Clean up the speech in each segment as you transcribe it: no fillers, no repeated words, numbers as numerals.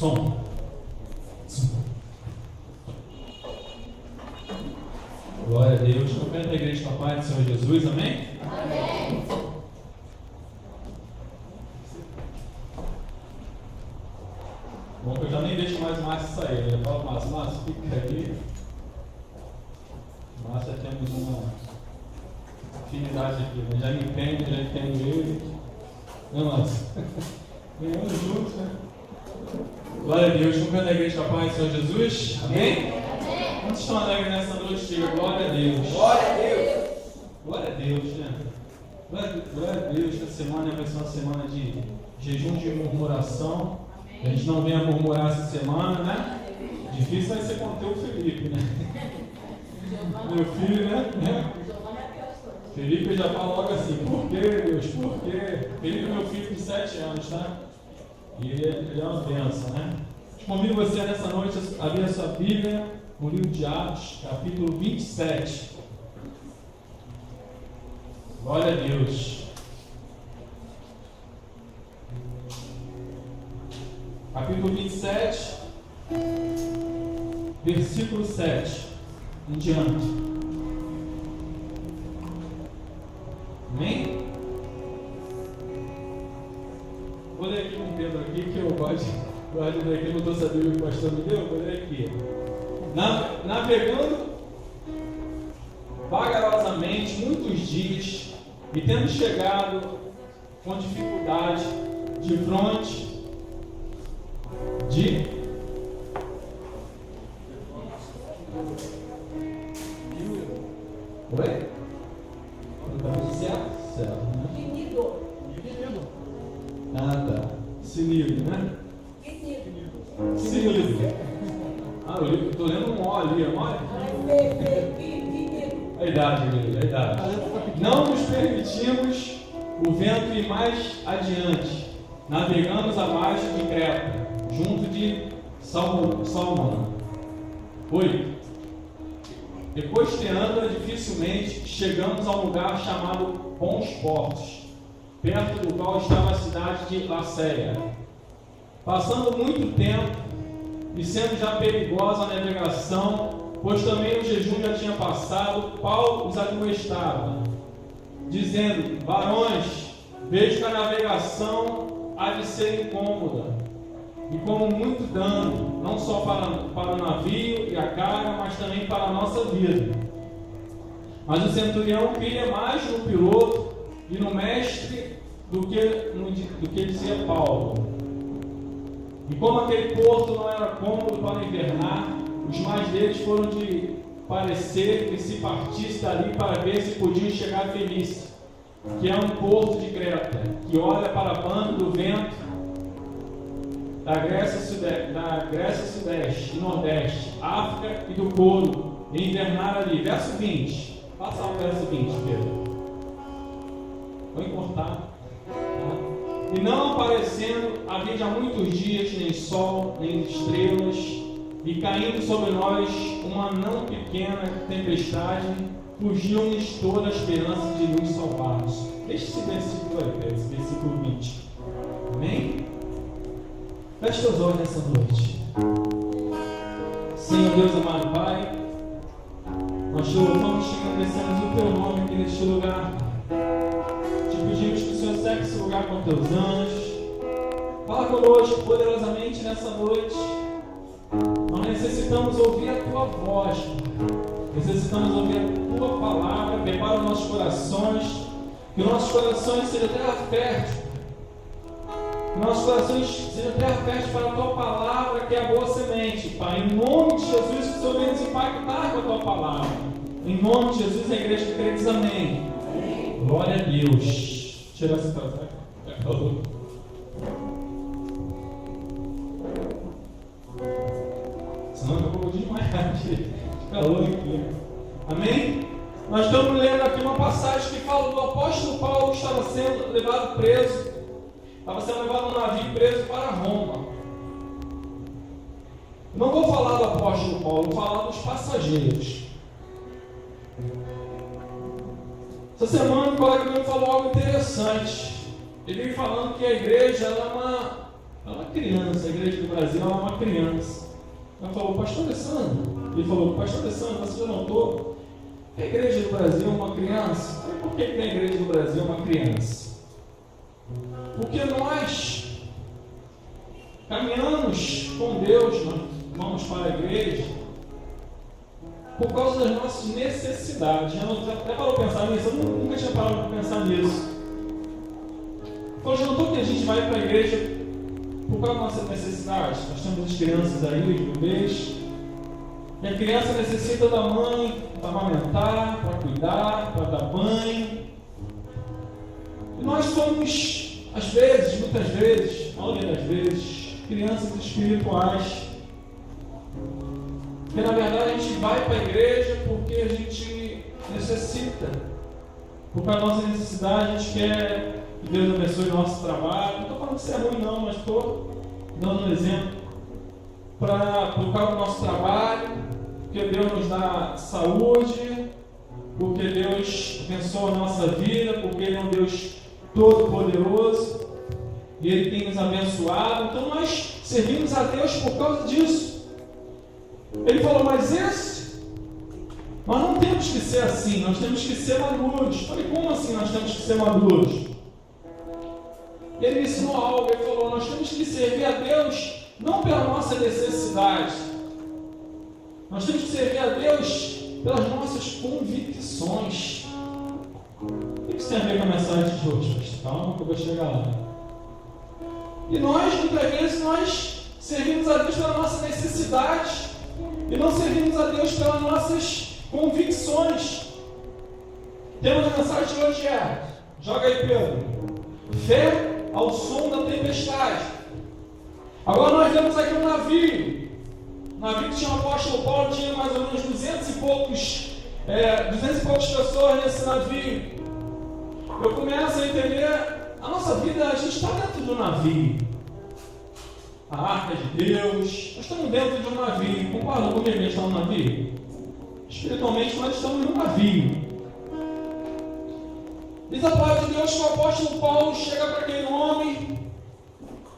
Som. Glória a Deus. Cumprimento a igreja com a paz do Senhor Jesus. Amém? Amém. Bom, eu já nem deixo mais Márcio sair. Eu falo, Márcio, fica aqui. Márcio, temos uma afinidade aqui. Né? Já me entendo ele. Não, Márcio? Ganhamos juntos, né? Glória a Deus. Cumprimento a igreja com a paz do Senhor Jesus. Amém? Quantos estão alegres nessa noite? Diga glória a Deus. Glória a Deus. Glória a Deus, né? Glória a Deus. Essa semana vai ser uma semana de jejum de murmuração. A gente não venha murmurar essa semana, né? Difícil vai ser conter o Felipe, né? Meu filho, né? Felipe já fala logo assim, por que Deus? Por quê? Felipe é meu filho de 7 anos, tá? E ele é uma bênção, né? Convido você nessa noite a abrir a sua Bíblia no livro de Atos, capítulo 27. Glória a Deus. Capítulo 27, versículo 7 em diante. Amém? Vou ler aqui um Pedro aqui que eu gosto de ler aqui, eu não estou sabendo o que o pastor me deu, vou ler aqui. Navegando vagarosamente muitos dias e tendo chegado com dificuldade de fronte de Oi? Não está certo? Certo, né? Querido. Ah, tá. Sinido, né? Sinido. Ah, eu estou lendo um O ali, é mole? A idade, a idade. Não nos permitimos o vento ir mais adiante. Navegamos abaixo de Creta, junto de Salmão. 8. E costeando dificilmente, chegamos a um lugar chamado Bons Portos, perto do qual estava a cidade de Lacéia. Passando muito tempo e sendo já perigosa a navegação, pois também o jejum já tinha passado, Paulo os admoestava, dizendo: varões, vejo que a navegação há de ser incômoda e como muito dano, não só para o navio e a carga, mas também para a nossa vida. Mas o centurião cria mais no piloto e no mestre do que dizia Paulo. E como aquele porto não era cômodo para invernar, os mais deles foram de parecer que se partisse dali para ver se podiam chegar a Fenice, que é um porto de Creta, que olha para a banda do vento da Grécia Sudeste e Nordeste, África e do Polo, e invernar ali. Verso 20. Passa o verso 20, Pedro. Vou encurtar. E não aparecendo havia já muitos dias, nem sol, nem estrelas, e caindo sobre nós uma não pequena tempestade, fugiu-nos toda a esperança de nos salvarmos. Deixa esse versículo aí, Pedro, esse versículo 20. Amém? Feche teus olhos nessa noite. Senhor Deus amado Pai, nós te louvamos e te agradecemos o teu nome aqui neste lugar. Te pedimos que o Senhor seque esse lugar com teus anjos. Fala conosco poderosamente nessa noite. Nós necessitamos ouvir a tua voz, necessitamos ouvir a tua palavra. Prepara os nossos corações, que nossos corações sejam terra fértil. Que nossos corações sejam terra fértil para a tua palavra, que é a boa semente, Pai. Em nome de Jesus, que o Senhor venha nos impactar com a tua palavra. Em nome de Jesus, a igreja que crê diz amém. Amém. Glória a Deus. Tira essa casa. Senão eu vou desmaiar de calor aqui. Amém? Nós estamos lendo aqui uma passagem que fala do apóstolo Paulo que estava sendo levado preso. Estava sendo levado num navio preso para Roma. Não vou falar do apóstolo Paulo, vou falar dos passageiros. Essa semana um colega meu falou algo interessante. Ele veio falando que a igreja ela é uma criança, a igreja do Brasil é uma criança. Ela falou, pastor Alessandro, ele falou, pastor Alessandro, você já notou que a igreja do Brasil é uma criança? Eu falei, por que a igreja do Brasil é uma criança? Porque nós caminhamos com Deus, nós vamos para a igreja por causa das nossas necessidades. Já até parou para pensar nisso? Eu nunca tinha parado para pensar nisso. Então, já notou que a gente vai para a igreja por causa das nossas necessidades? Nós temos as crianças aí, os bebês, e a criança necessita da mãe para amamentar, para cuidar, para dar banho. E nós somos, às vezes, muitas vezes, a maioria das vezes, crianças espirituais. Porque na verdade a gente vai para a igreja porque a gente necessita. Por causa da nossa necessidade, a gente quer que Deus abençoe o nosso trabalho. Não estou falando que isso é ruim não, mas estou dando um exemplo. Por causa do nosso trabalho, porque Deus nos dá saúde, porque Deus abençoa a nossa vida, porque Ele é um Deus todo-poderoso e Ele tem nos abençoado. Então nós servimos a Deus por causa disso. Ele falou, mas nós não temos que ser assim, nós temos que ser maduros. Eu falei, como assim nós temos que ser maduros? Ele me ensinou algo, ele falou, nós temos que servir a Deus não pela nossa necessidade, nós temos que servir a Deus pelas nossas convicções. O que isso tem a ver com a mensagem de hoje? Calma que eu vou chegar lá. E nós, muitas vezes, nós servimos a Deus pela nossa necessidade e não servimos a Deus pelas nossas convicções. O tema da mensagem de hoje é, joga aí Pedro, fé ao som da tempestade. Agora nós vemos aqui um navio que tinha o apóstolo Paulo, tinha mais ou menos 200 e poucas pessoas nesse navio. Eu começo a entender, a nossa vida, a gente está dentro de um navio. A arca de Deus, nós estamos dentro de um navio. Concorda comigo que a gente está no navio? Espiritualmente nós estamos num navio. Diz a palavra de Deus que o apóstolo Paulo chega para aquele homem,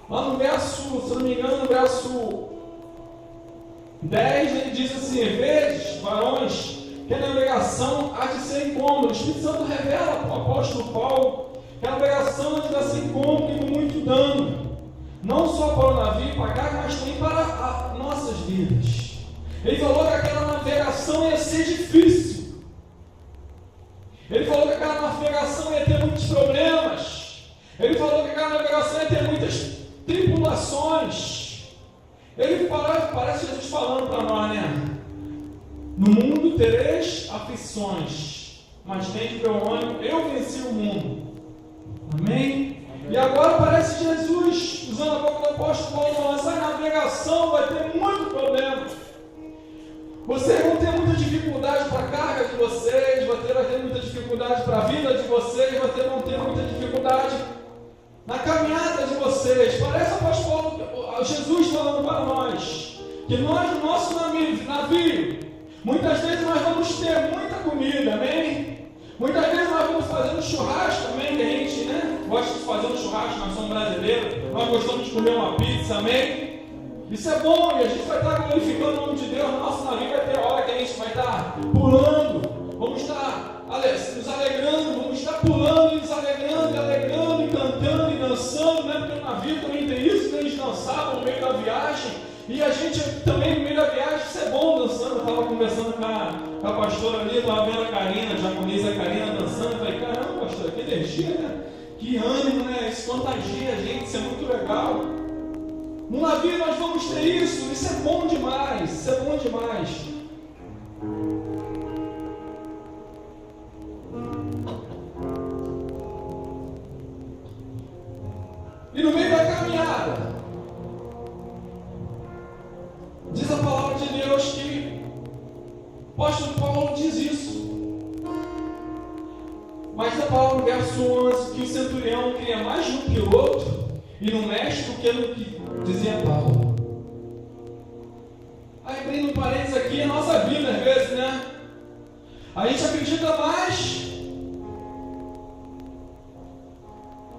lá no verso, se eu não me engano, no verso 10, ele diz assim, vedes, varões, que a navegação há de ser incômoda. O Espírito Santo revela para o apóstolo Paulo que a navegação há de ser incômoda e com muito dano. Não só para o navio, para cá, mas também para as nossas vidas. Ele falou que aquela navegação ia ser difícil. Ele falou que aquela navegação ia ter muitos problemas. Ele falou que aquela navegação ia ter muitas tribulações. Ele parece Jesus falando para nós, né? No mundo tereis aflições, mas tende bom ânimo, eu venci o mundo. Amém? E agora parece Jesus usando a boca do apóstolo Paulo falando, essa navegação vai ter muito problema. Vocês vão ter muita dificuldade para a carga de vocês, vai ter muita dificuldade para a vida de vocês, vão ter muita dificuldade na caminhada de vocês. Parece o apóstolo Jesus falando para nós, que nós, no nosso navio, muitas vezes nós vamos ter muita comida, amém? Muitas vezes nós vamos fazer um churrasco também, que a gente gosta de fazer um churrasco, nós somos brasileiros, nós gostamos de comer uma pizza, amém? Isso é bom, e a gente vai estar glorificando o nome de Deus. No nosso navio vai ter hora que a gente vai estar pulando, vamos estar nos alegrando, vamos estar pulando e nos alegrando, e cantando e dançando, né? Porque o navio também tem isso, que a gente dançava no meio da viagem, e a gente também no meio da viagem, isso é bom dançando. Eu estava conversando com a pastora ali, estava vendo a Karina, a japonesa, a Karina dançando, eu falei, caramba, pastora, que energia, né? Que ânimo, né? Isso contagia a gente, isso é muito legal. No navio nós vamos ter isso é bom demais, isso é bom demais. E no meio da caminhada, diz a palavra de Deus que o apóstolo Paulo diz isso. Mas a palavra no verso 11, que o centurião queria mais de um que o outro, e no mestre do que no que dizia Paulo. Aí abrindo um parênteses aqui, a nossa vida às vezes, né? A gente acredita mais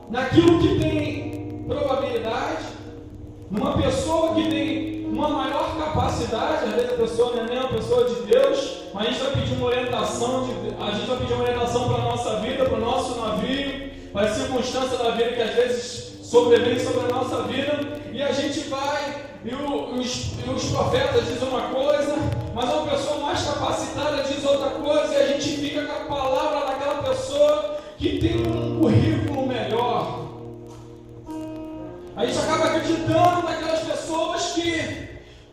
naquilo que tem probabilidade numa pessoa que tem uma maior capacidade. Às vezes a pessoa não é nem uma pessoa de Deus, mas a gente vai pedir uma orientação, para a nossa vida, para o nosso navio, para as circunstâncias da vida que às vezes sobrevêm sobre a nossa vida, e a gente vai, e os profetas dizem uma coisa, mas uma pessoa mais capacitada diz outra coisa, e a gente fica com a palavra daquela pessoa que tem um currículo melhor. A gente acaba acreditando naquelas pessoas que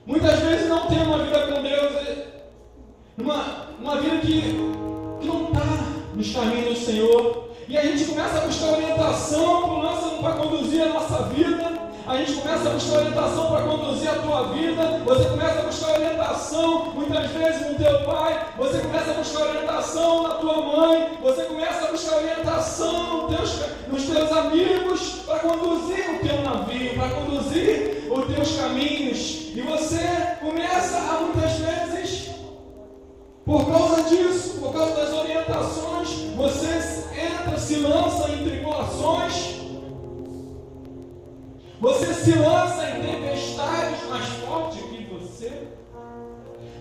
muitas vezes não tem uma vida com Deus, uma vida que não está nos caminhos do Senhor, e a gente começa a buscar orientação para conduzir a nossa vida. A gente começa a buscar orientação para conduzir a tua vida. Você começa a buscar orientação muitas vezes no teu pai. Você começa a buscar orientação na tua mãe. Você começa a buscar orientação nos teus amigos para conduzir o teu navio, para conduzir os teus caminhos. E você começa a muitas vezes, por causa disso, por causa das orientações, você se lança em tribulações. Você se lança em tempestades mais fortes que você.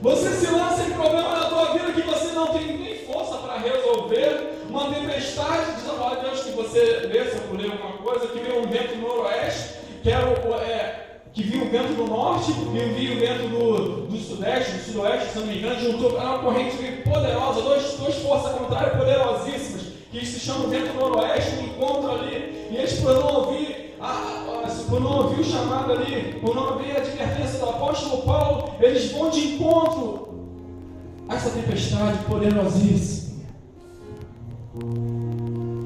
Você se lança em problemas na tua vida que você não tem nem força para resolver. Uma tempestade, diz a palavra de Deus que você lê, se eu ler alguma coisa, que veio um vento do noroeste, que vinha um vento do norte, e vinha o vento do sudeste, do sudoeste, se não me engano, juntou uma corrente poderosa, duas forças contrárias poderosíssimas, que se chama o vento do noroeste, um encontro ali, e eles por não ouvir o chamado ali, por não ouvir a advertência do apóstolo Paulo, eles vão de encontro a essa tempestade poderosíssima.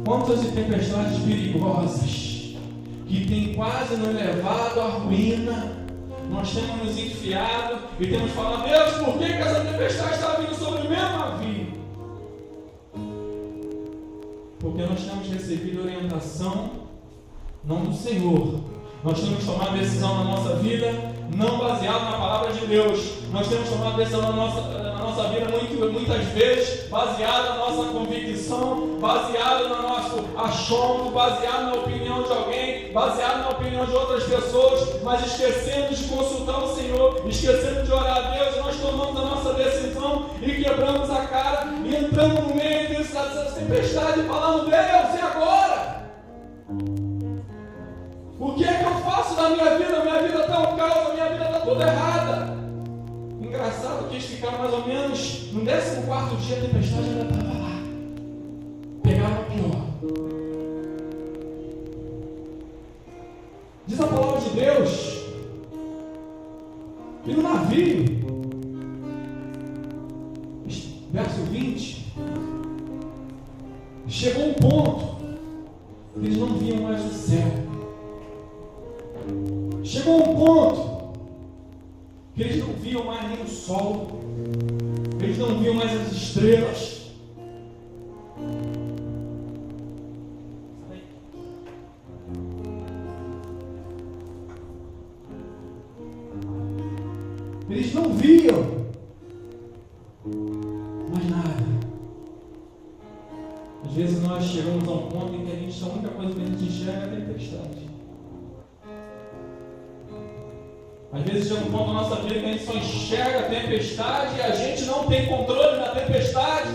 Quantas tempestades perigosas que tem quase nos levado à ruína, nós temos nos enfiado e temos falado: Deus, por que essa tempestade está vindo sobre o meu navio? Porque nós temos recebido orientação não do Senhor. Nós temos tomado decisão na nossa vida não baseado na palavra de Deus. Nós temos tomado decisão na nossa vida muitas vezes baseado na nossa convicção, baseado no nosso achômetro, baseado na opinião de alguém, baseado na opinião de outras pessoas, mas esquecendo de consultar o Senhor, esquecendo de orar a Deus. Nós tomamos a nossa decisão e quebramos a cara e entramos no meio dessa tempestade falando: Deus, e agora? O que é que eu faço na minha vida? Minha vida está um caos, a minha vida está toda errada. Engraçado que eles ficaram mais ou menos no 14º dia, a tempestade ainda estava lá. Pegaram o pior. Diz a palavra de Deus que no navio, verso 20, chegou um ponto que eles não viam mais o céu. Chegou um ponto que eles não viam mais nem o sol, eles não viam mais as estrelas. Eles não viam mais nada. Às vezes nós chegamos a um ponto em que a única coisa que a gente enxerga é a tempestade. Às vezes chega um ponto na nossa vida que a gente só enxerga a tempestade e a gente não tem controle da tempestade.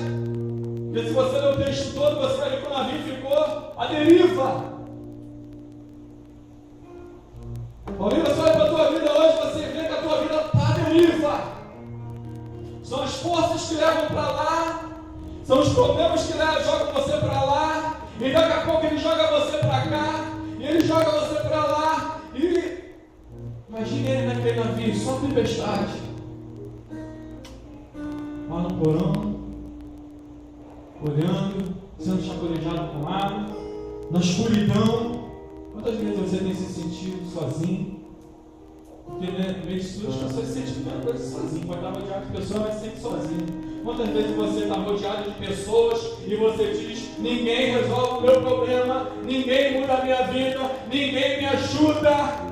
Porque se você ler o texto todo, você vai ver que o navio ficou à deriva. Alguém, você olha para a tua vida hoje, você vê que a tua vida está à deriva. São as forças que levam para lá, são os problemas que jogam você para lá, e daqui a pouco ele joga você para cá, e ele joga você para lá, e imagine ele naquele navio, só tempestade. Lá no porão, olhando, sendo chacoalhado com água, na escuridão. Quantas vezes você tem se sentido sozinho? Porque no meio de tudo as pessoas se sentem muita coisa sozinho. Pode estar rodeado de pessoas, mas sempre sozinho. Quantas vezes você está rodeado de pessoas e você diz: ninguém resolve o meu problema, ninguém muda a minha vida, ninguém me ajuda.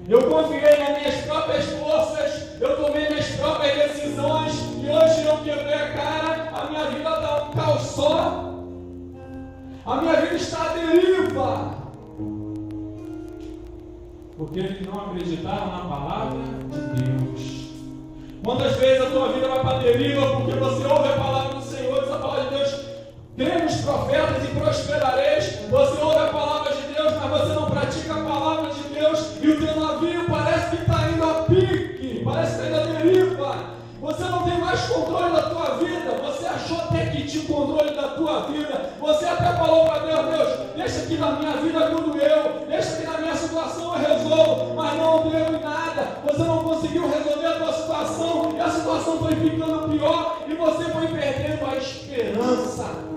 Eu confiei nas minhas próprias forças, eu tomei minhas próprias decisões e hoje eu quebrei a cara, a minha vida está um caos só, a minha vida está à deriva. Porque eles não acreditaram na palavra de Deus. Quantas vezes a tua vida vai para a deriva porque você ouve a palavra do Senhor, essa palavra de Deus, crê nos profetas e prosperareis. Você ouve a palavra de Deus, mas você não pratica a palavra de Deus e o teu navio parece que está indo a pique, parece que está indo a deriva. Você não tem mais controle da tua vida. Você achou até que tinha o controle da tua vida. Você até falou para Deus: Deus, deixa aqui na minha vida tudo eu, deixa aqui na minha situação eu resolvo, mas não deu em nada. Você não conseguiu resolver a tua situação e a situação foi ficando pior e você foi perdendo a esperança.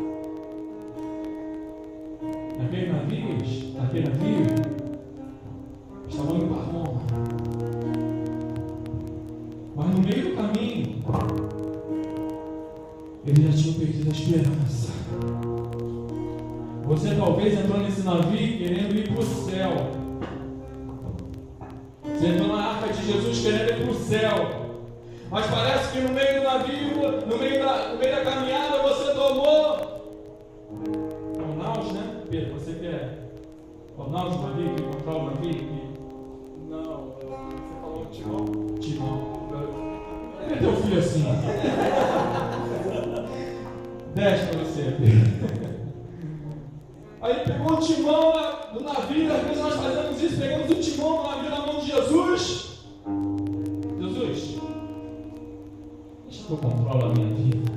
Aquele navio estava indo para Roma, mas no meio do caminho eles já tinham perdido a esperança. Você talvez entrou nesse navio querendo ir para o céu. Você entrou na arca de Jesus querendo ir para o céu. Mas parece que no meio do navio, no meio da caminhada, você tomou o naus, né? Pedro, você quer o naus do navio, que controla o navio? Não, você falou timão. Timão. É teu filho assim. 10 para você, Pedro. Aí pegou o timão do navio, às vezes nós fazemos isso, pegamos o timão do navio na mão de Jesus. Jesus, deixa que eu controlo a minha vida.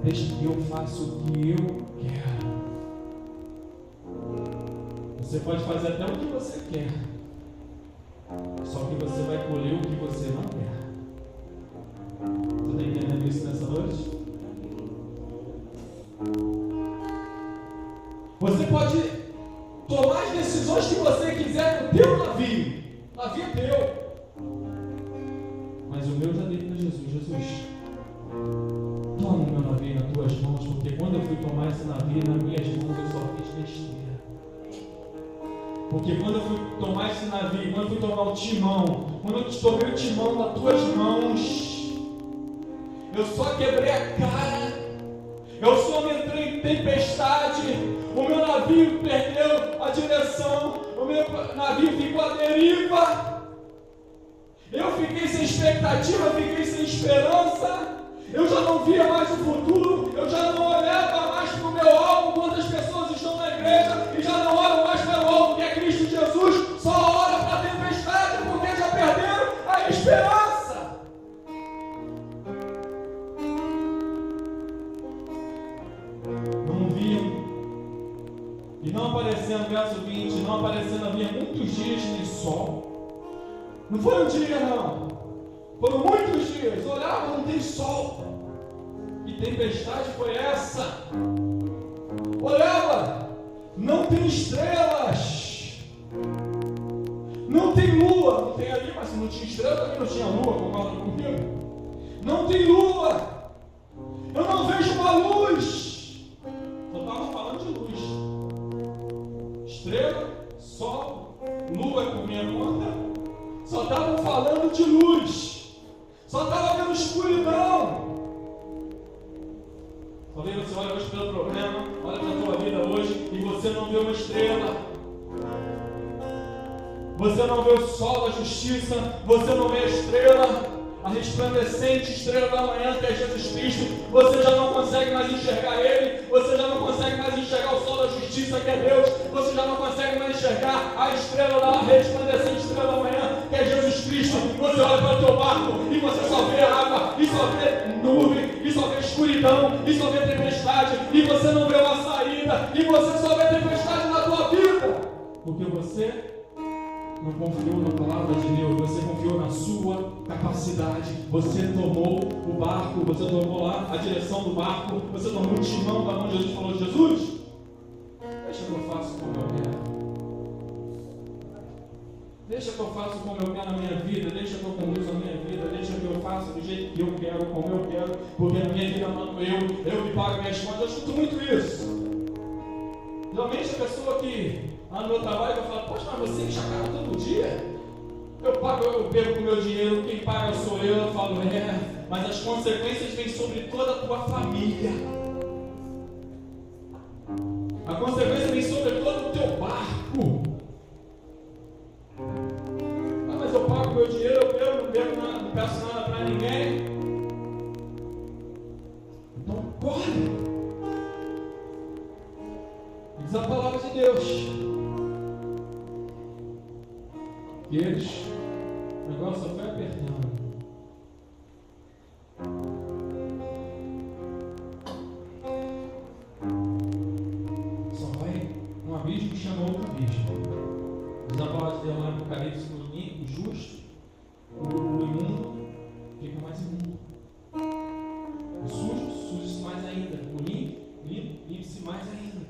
Deixa que eu faça o que eu quero. Você pode fazer até o que você quer, só que você vai colher o que você não quer. Você está entendendo isso nessa noite? Você pode tomar as decisões que você quiser no teu navio. O navio é teu. Mas o meu já dei para Jesus. Jesus, toma o meu navio nas tuas mãos, porque quando eu fui tomar esse navio nas minhas mãos, eu só fiz besteira. Porque quando eu fui tomar esse navio, quando eu fui tomar o timão, quando eu tomei o timão nas tuas mãos, eu só quebrei a cara, eu só me entrei em tempestade, o meu navio perdeu a direção, o meu navio ficou à deriva, eu fiquei sem expectativa, eu fiquei sem esperança, eu já não via mais o futuro, eu já não olhava mais para o meu alvo. Quantas pessoas estão na igreja e já não olham mais para o alvo que é Cristo Jesus, só olham para a tempestade porque já perderam a esperança. Não viam, e não aparecendo, verso 20, não aparecendo havia muitos dias nem sol. Não foi um dia não, foram muitos dias. Olhavam, não tem sol. Que tempestade foi essa? Olhava, não tem estrelas, não tem lua. Não tem ali, mas se não tinha estrela também não tinha lua, concorda comigo? Não tem lua, eu não vejo uma luz. Só estavam falando de luz. Estrela, sol, lua com minha conta. Só estavam falando de luz, só estava vendo escuridão. Talvez você olhe hoje pelo problema, olha para a tua vida hoje e você não vê uma estrela, você não vê o sol da justiça, você não vê a estrela, a resplandecente estrela da manhã que é Jesus Cristo. Você já não consegue mais enxergar Ele, você já não consegue mais enxergar o sol da justiça que é Deus, você já não consegue mais enxergar a estrela da resplandecente estrela da manhã que é Jesus Cristo. Você olha para o teu barco e você só vê água, e só vê nuvem, e só vê escuridão, e só vê tempestade, e você não vê uma saída, e você só vê tempestade na tua vida, porque você não confiou na palavra de Deus, você confiou na sua capacidade, você tomou o barco, você tomou lá a direção do barco, você tomou o timão da mão de Jesus e falou: Jesus, deixa que eu faço como eu quero. Deixa que eu faço como eu quero na minha vida, deixa que eu conduzo a minha vida, deixa que eu faça do jeito que eu quero, como eu quero, porque na minha vida mando eu me pago minhas contas. Eu escuto muito isso. Geralmente a pessoa que lá no meu trabalho vai falar: poxa, mas você enche a cara todo dia? Eu pego com o meu dinheiro, quem paga sou eu. Eu falo: mas as consequências vêm sobre toda a tua família. A consequência vem sobre todo o teu barco. Ah, mas eu pago meu dinheiro, eu não bebo nada, não peço nada para ninguém. Então corre. Diz a palavra de Deus. E eles, o negócio só foi apertando. Só vai um abismo que chama outro abismo. Diz a palavra de Deus lá no Apocalipse, o justo, o imundo, fica mais imundo. O sujo, suje-se mais ainda. O limpo, limpe-se mais ainda.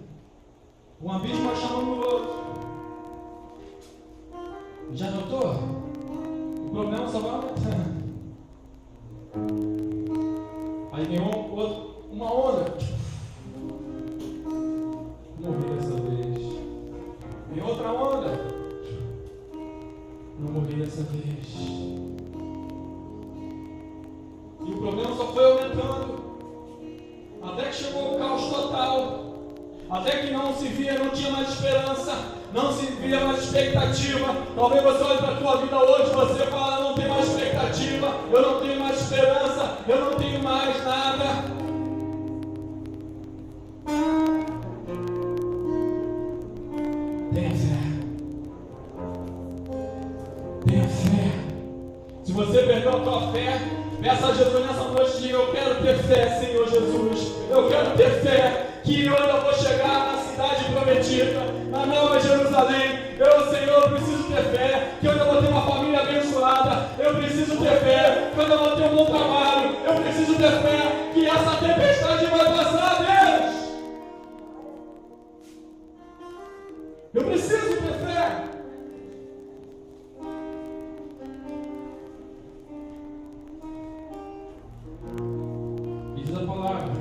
Um abismo vai chamando o outro. Já notou? O problema só vai aumentando. Aí vem uma onda. Morri dessa vez. Vem outra onda. Não morri dessa vez. E o problema só foi aumentando. Até que chegou o caos total. Até que não se via, não tinha mais esperança. Não se via mais expectativa. Talvez você olhe para a tua vida hoje e você fala, não tem mais expectativa, eu não tenho mais esperança, eu não tenho mais nada. Tenha fé. Tenha fé. Se você perdeu a tua fé, peça a Jesus nessa noite e diga, eu quero ter fé, Senhor Jesus. Eu quero ter fé que eu ainda vou chegar na cidade prometida, na Nova Jerusalém. Eu, Senhor, preciso ter fé que eu ainda vou ter uma família abençoada. Eu preciso ter fé que eu ainda vou ter um bom trabalho. Eu preciso ter fé que essa tempestade vai passar, Deus. Eu preciso ter fé. Diz a palavra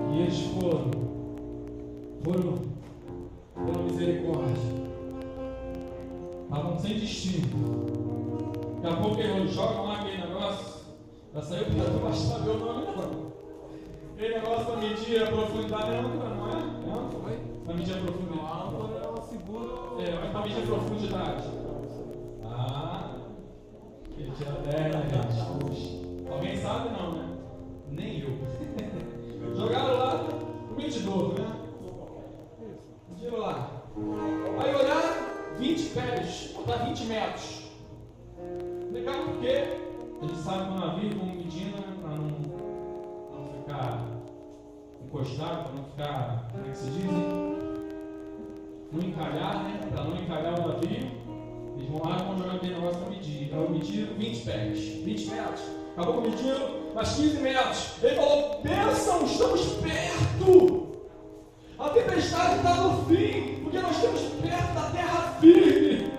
que eles foram misericórdia. Estavam sem destino. Daqui a pouco eles jogam lá aquele negócio. Já saiu para tu baixar meu nome, não. Aquele negócio para medir a profundidade é âncora, não é? É âncora? Para medir a profundidade. A âncora é uma segura. É para medir a profundidade. Ah, ele tira 10, né, gente? Alguém sabe não, né? Nem eu. Jogaram lá o medidor, né? Mediram lá. Aí olharam 20 pés, botar 20 metros. Legal, porque a gente sabe que no navio vão medindo, né, para não ficar encostado, para não ficar, como é que se diz? Não encalhar, né? Para não encalhar o navio. Eles vão lá e vão jogar aquele negócio para medir. Então mediram 20 pés, 20 metros. Acabou medindo mais 15 metros. Ele falou: bênção, estamos perto. A tempestade está no fim, porque nós estamos perto da terra firme.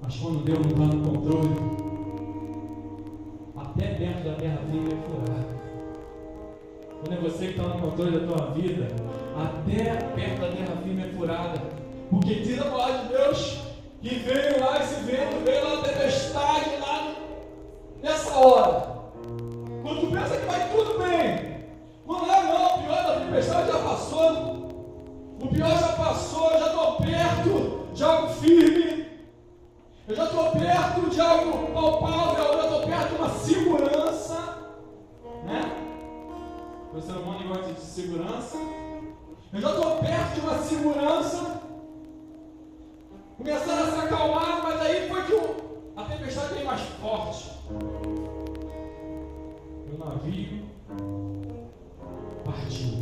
Mas quando Deus não está no controle, até dentro da terra firme é furado. Quando é você que está no controle da tua vida, até perto da terra firme é furada. Porque diz a palavra de Deus que veio lá esse vento, veio lá a tempestade, lá nessa hora. Quando tu pensa que vai tudo bem, não é não, o pior da tempestade já passou. O pior já passou, eu já estou perto de algo firme. Eu já estou perto de algo palpável, eu já estou perto de uma segurança. Né? O ser humano gosta de segurança. Eu já estou perto de uma segurança. Começaram a se acalmar, mas aí foi que a tempestade veio mais forte. O navio partiu.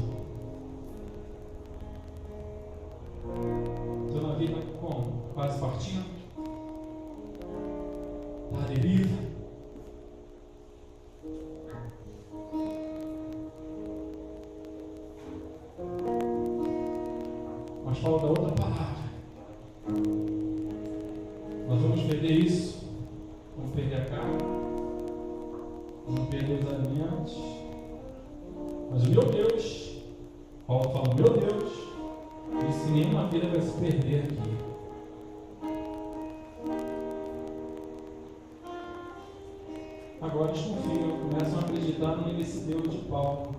Seu navio está como? Quase partindo? Está à deriva? Mas falta outra palavra. Nós vamos perder isso. Vamos perder a carne. Vamos perder os alimentos. Mas o meu Deus, Paulo fala, meu Deus, disse que nenhuma vida vai se perder aqui. Agora eles confiam, começam começam a acreditar nesse Deus de pau.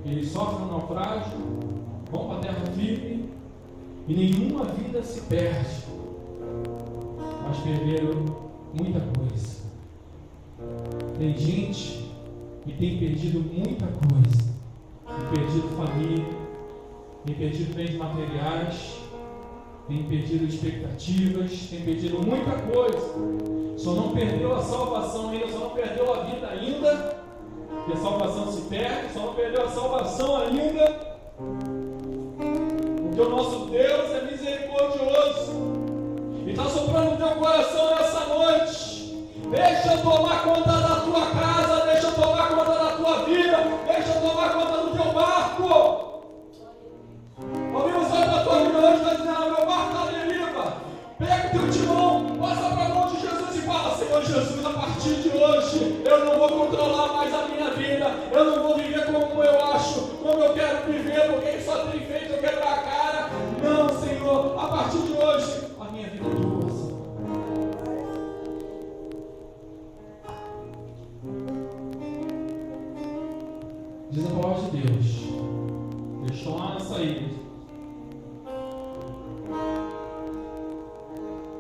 Eles sofrem um naufrágio, vão para a terra firme e nenhuma vida se perde, mas perderam muita coisa. Tem gente que tem perdido muita coisa, tem perdido família, tem perdido bens materiais, tem perdido expectativas, tem perdido muita coisa. Só não perdeu a salvação ainda, só não perdeu a vida ainda, porque a salvação se perde, só não perdeu a salvação ainda, porque o nosso Deus é misericordioso e está soprando no teu coração nessa noite. Deixa eu tomar conta da tua casa, deixa eu tomar conta da tua vida, deixa eu tomar conta do teu barco. Ouvimos olha para a tua vida hoje, está dizendo: meu barco está à deriva. Pega o teu timão, passa para a mão de Jesus e fala: Senhor Jesus, a partir de hoje eu não vou controlar mais a minha vida, eu não vou viver como eu acho, como eu quero viver, porque isso só tem feito eu quebrar a cara. Não, Senhor, a partir de hoje a minha vida é tua, Senhor. Diz a palavra de Deus: eles estão lá na saída.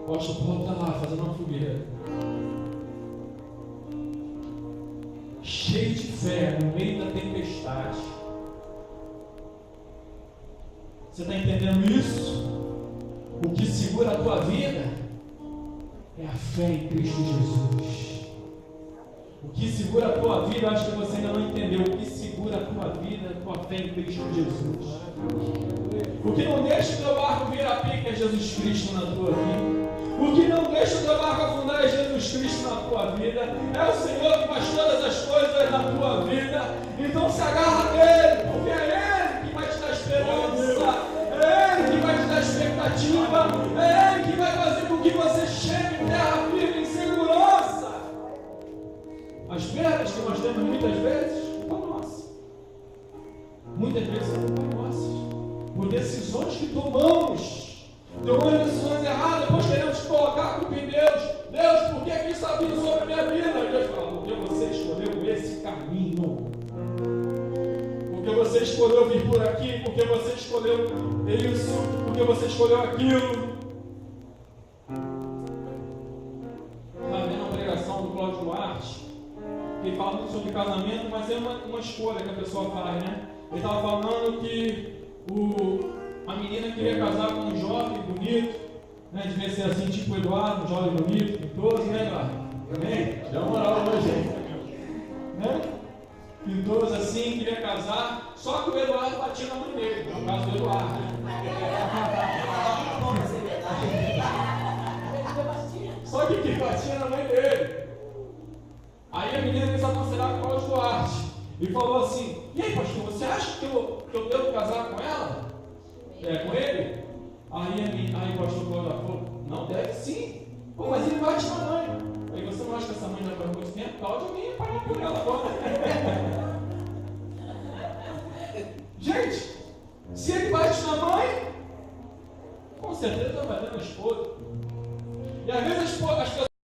O apóstolo Paulo está lá fazendo uma fogueira, cheio de fé no meio da tempestade. Você está entendendo isso? O que segura a tua vida é a fé em Cristo Jesus. O que segura a tua vida, eu acho que você ainda não entendeu. O que segura a tua vida é a tua fé em Cristo Jesus. O que não deixa o teu barco virar pique é Jesus Cristo na tua vida. O que não deixa o teu barco afundar é Jesus Cristo na tua vida. É o Senhor que faz todas as coisas na tua vida. Então se agarra nele, porque é Ele que vai te dar esperança, é Ele que vai te dar expectativa, é Ele que vai fazer com que você chegue em terra firme, em segurança. As perdas que nós temos muitas vezes são nossas. Muitas vezes são nossas. Por decisões que tomamos decisões erradas, depois queremos colocar a culpa em Deus. Deus, por que isso está vindo sobre a minha vida? E Deus fala: porque você escolheu esse caminho. Porque você escolheu vir por aqui, porque você escolheu isso, porque você escolheu aquilo. Está vendo a pregação do Cláudio Duarte? Ele fala muito sobre casamento, mas é uma escolha que a pessoa faz, né? Ele estava falando que a menina queria casar com um jovem bonito, né? Devia ser assim, tipo o Eduardo, um jovem bonito, pintoso, né, Eduardo? Amém? Dá uma moral hoje, né? Pintoso assim, queria casar, só que o Eduardo batia na mãe dele, no caso do Eduardo. Só que quem batia na mãe dele. Aí a menina quis aconselhar com o Cláudio Duarte e falou assim: e aí, pastor, você acha que eu devo casar com ela? Com ele? Aí o pastor Cláudio falou: não, deve sim. Pô, mas ele bate na mãe. Aí você não acha que essa mãe já foi há muito tempo? Cláudio, alguém ia pagar por ela agora.